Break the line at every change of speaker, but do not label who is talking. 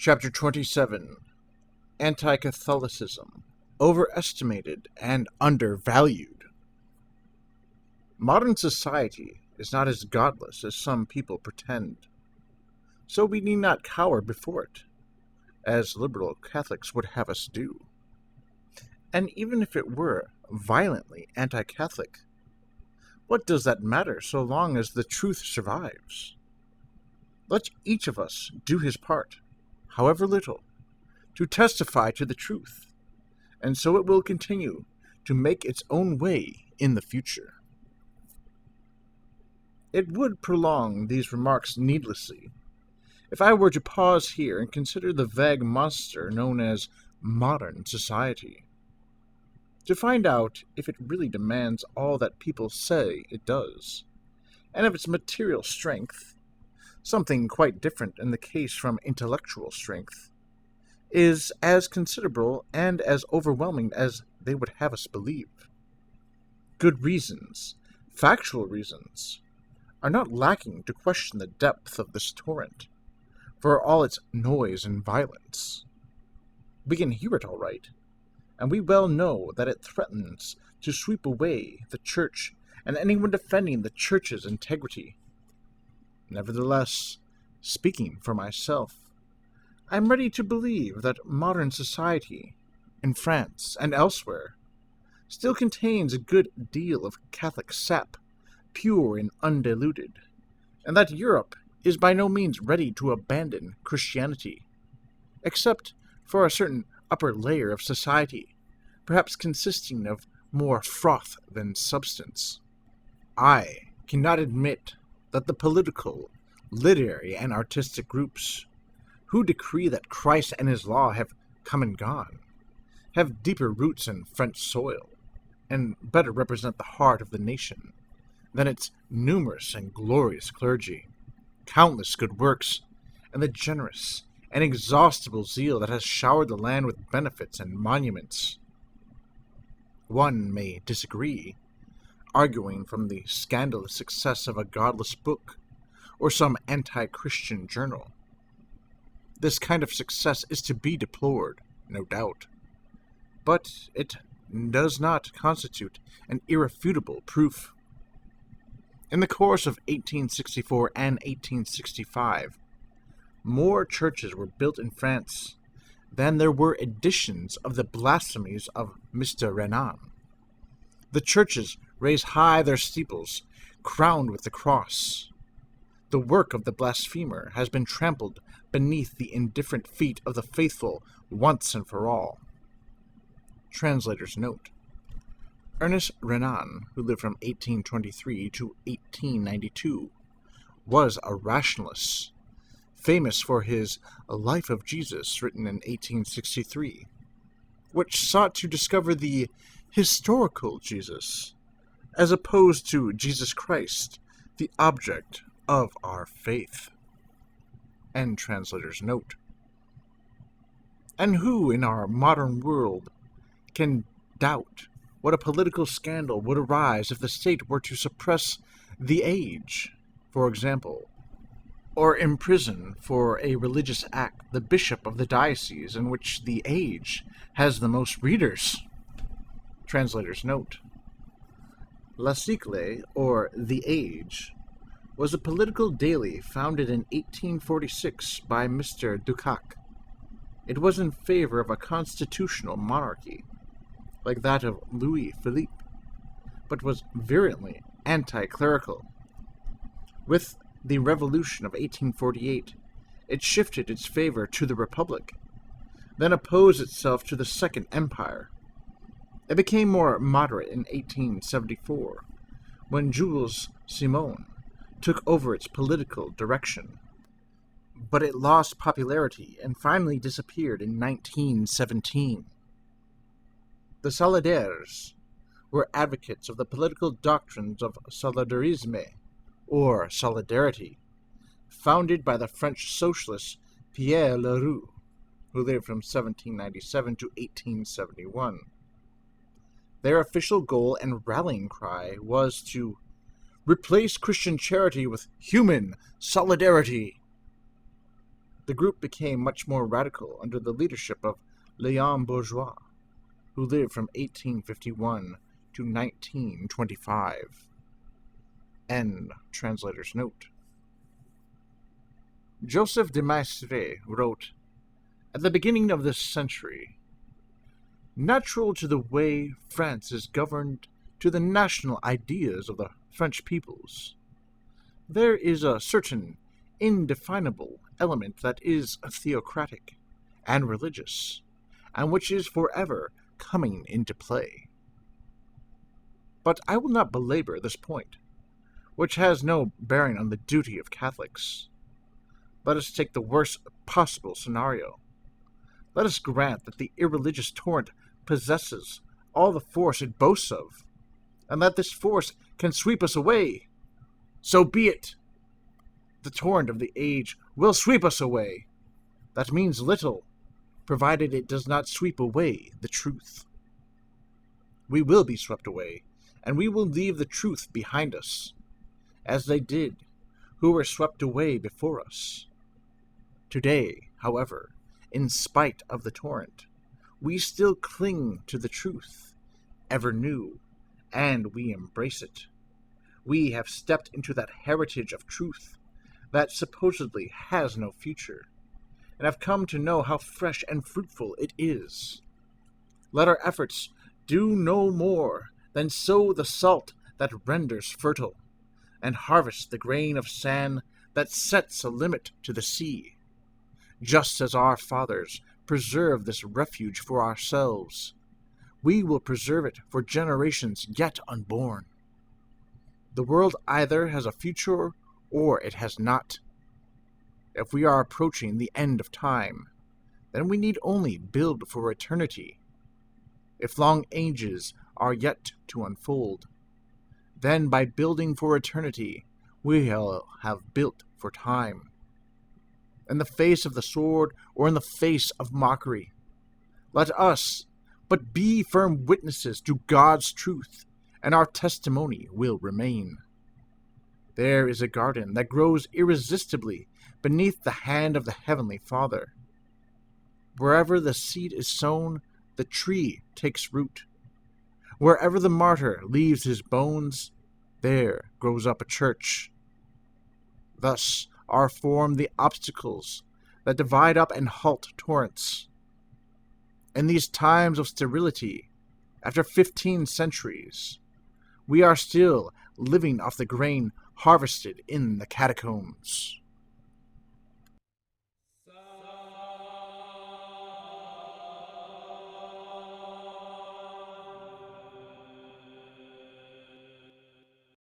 Chapter 27. Anti-Catholicism, Overestimated and Undervalued. Modern society is not as godless as some people pretend, so we need not cower before it, as liberal Catholics would have us do. And even if it were violently anti-Catholic, what does that matter so long as the truth survives? Let each of us do his part, however little, to testify to the truth, and so it will continue to make its own way in the future. It would prolong these remarks needlessly if I were to pause here and consider the vague monster known as modern society, to find out if it really demands all that people say it does, and of its material strength, something quite different in the case from intellectual strength, is as considerable and as overwhelming as they would have us believe. Good reasons, factual reasons, are not lacking to question the depth of this torrent, for all its noise and violence. We can hear it all right, and we well know that it threatens to sweep away the Church and anyone defending the Church's integrity. Nevertheless, speaking for myself, I am ready to believe that modern society, in France and elsewhere, still contains a good deal of Catholic sap, pure and undiluted, and that Europe is by no means ready to abandon Christianity, except for a certain upper layer of society, perhaps consisting of more froth than substance. I cannot admit that the political, literary, and artistic groups who decree that Christ and his law have come and gone have deeper roots in French soil, and better represent the heart of the nation than its numerous and glorious clergy, countless good works, and the generous and inexhaustible zeal that has showered the land with benefits and monuments. One may disagree, arguing from the scandalous success of a godless book or some anti-Christian journal. This kind of success is to be deplored, no doubt, but it does not constitute an irrefutable proof. In the course of 1864 and 1865, more churches were built in France than there were editions of the blasphemies of Mr. Renan. The churches raise high their steeples, crowned with the cross. The work of the blasphemer has been trampled beneath the indifferent feet of the faithful once and for all. Translator's note. Ernest Renan, who lived from 1823 to 1892, was a rationalist, famous for his Life of Jesus, written in 1863, which sought to discover the historical Jesus, as opposed to Jesus Christ, the object of our faith. End translator's note. And who in our modern world can doubt what a political scandal would arise if the state were to suppress the age, for example, or imprison for a religious act the bishop of the diocese in which the age has the most readers? Translator's note. La Siècle, or The Age, was a political daily founded in 1846 by Mr. Ducac. It was in favor of a constitutional monarchy, like that of Louis Philippe, but was virulently anti-clerical. With the Revolution of 1848, it shifted its favor to the Republic, then opposed itself to the Second Empire. It became more moderate in 1874, when Jules Simon took over its political direction. But it lost popularity and finally disappeared in 1917. The Solidaires were advocates of the political doctrines of solidarisme, or solidarity, founded by the French socialist Pierre Leroux, who lived from 1797 to 1871. Their official goal and rallying cry was to replace Christian charity with human solidarity. the group became much more radical under the leadership of Léon Bourgeois, who lived from 1851 to 1925. End translator's note. Joseph de Maistre wrote, "At the beginning of this century, natural to the way France is governed, to the national ideas of the French peoples, there is a certain indefinable element that is theocratic and religious, and which is forever coming into play. But I will not belabor this point, which has no bearing on the duty of Catholics. Let us take the worst possible scenario. Let us grant that the irreligious torrent possesses all the force it boasts of, and that this force can sweep us away. So be it. The torrent of the age will sweep us away. That means little, provided it does not sweep away the truth. We will be swept away, and we will leave the truth behind us, as they did who were swept away before us. Today, however, in spite of the torrent, we still cling to the truth, ever new, and we embrace it. We have stepped into that heritage of truth that supposedly has no future, and have come to know how fresh and fruitful it is. Let our efforts do no more than sow the salt that renders fertile, and harvest the grain of sand that sets a limit to the sea. Just as our fathers preserved this refuge for ourselves, we will preserve it for generations yet unborn. The world either has a future or it has not. If we are approaching the end of time, then we need only build for eternity. If long ages are yet to unfold, then by building for eternity, we will have built for time. In the face of the sword or in the face of mockery, let us but be firm witnesses to God's truth, and our testimony will remain. There is a garden that grows irresistibly beneath the hand of the Heavenly Father. Wherever the seed is sown, the tree takes root. Wherever the martyr leaves his bones, there grows up a church. Thus are formed the obstacles that divide up and halt torrents. In these times of sterility, after 15 centuries, we are still living off the grain harvested in the catacombs.